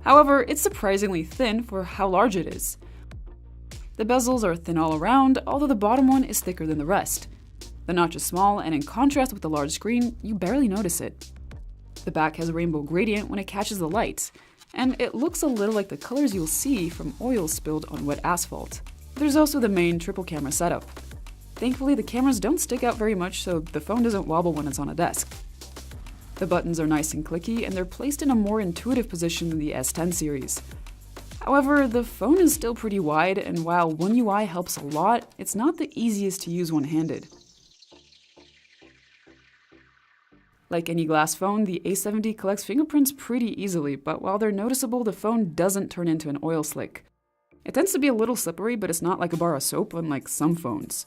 However, it's surprisingly thin for how large it is. The bezels are thin all around, although the bottom one is thicker than the rest. The notch is small, and in contrast with the large screen, you barely notice it. The back has a rainbow gradient when it catches the light, and it looks a little like the colors you'll see from oil spilled on wet asphalt. There's also the main triple camera setup. Thankfully, the cameras don't stick out very much, so the phone doesn't wobble when it's on a desk. The buttons are nice and clicky, and they're placed in a more intuitive position than the S10 series. However, the phone is still pretty wide, and while One UI helps a lot, it's not the easiest to use one-handed. Like any glass phone, the A70 collects fingerprints pretty easily, but while they're noticeable, the phone doesn't turn into an oil slick. It tends to be a little slippery, but it's not like a bar of soap, unlike some phones.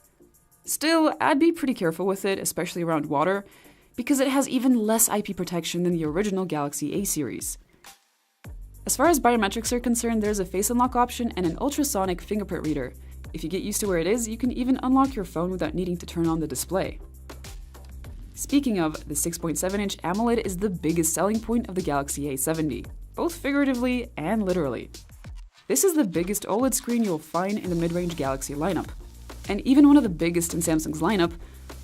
Still, I'd be pretty careful with it, especially around water, because it has even less IP protection than the original Galaxy A series. As far as biometrics are concerned, there's a face unlock option and an ultrasonic fingerprint reader. If you get used to where it is, you can even unlock your phone without needing to turn on the display. Speaking of, the 6.7-inch AMOLED is the biggest selling point of the Galaxy A70, both figuratively and literally. This is the biggest OLED screen you'll find in the mid-range Galaxy lineup, and even one of the biggest in Samsung's lineup,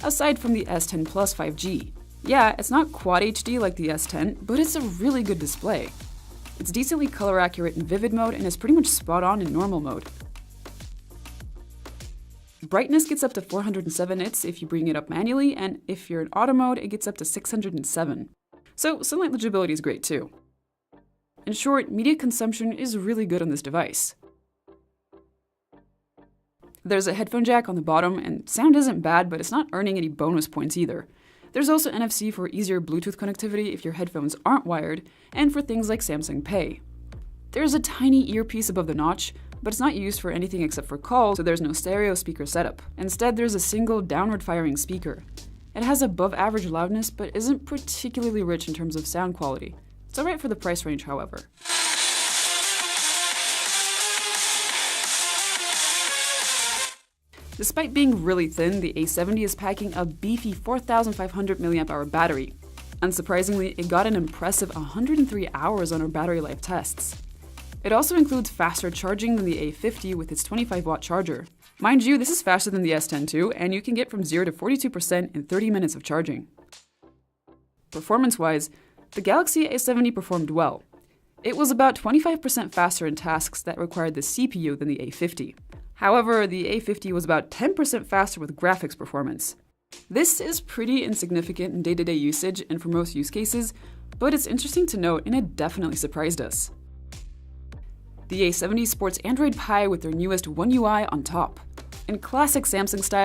aside from the S10 Plus 5G. Yeah, it's not Quad HD like the S10, but it's a really good display. It's decently color accurate in vivid mode and is pretty much spot on in normal mode. Brightness gets up to 407 nits if you bring it up manually, and if you're in auto mode, it gets up to 607. So sunlight legibility is great too. In short, media consumption is really good on this device. There's a headphone jack on the bottom, and sound isn't bad, but it's not earning any bonus points either. There's also NFC for easier Bluetooth connectivity if your headphones aren't wired, and for things like Samsung Pay. There's a tiny earpiece above the notch, but it's not used for anything except for calls, so there's no stereo speaker setup. Instead, there's a single downward-firing speaker. It has above-average loudness, but isn't particularly rich in terms of sound quality. It's alright for the price range, however. Despite being really thin, the A70 is packing a beefy 4,500 mAh battery. Unsurprisingly, it got an impressive 103 hours on our battery life tests. It also includes faster charging than the A50 with its 25-watt charger. Mind you, this is faster than the S10 too, and you can get from 0 to 42% in 30 minutes of charging. Performance-wise, the Galaxy A70 performed well. It was about 25% faster in tasks that required the CPU than the A50. However, the A50 was about 10% faster with graphics performance. This is pretty insignificant in day-to-day usage and for most use cases, but it's interesting to note and it definitely surprised us. The A70 sports Android Pie with their newest One UI on top. In classic Samsung style,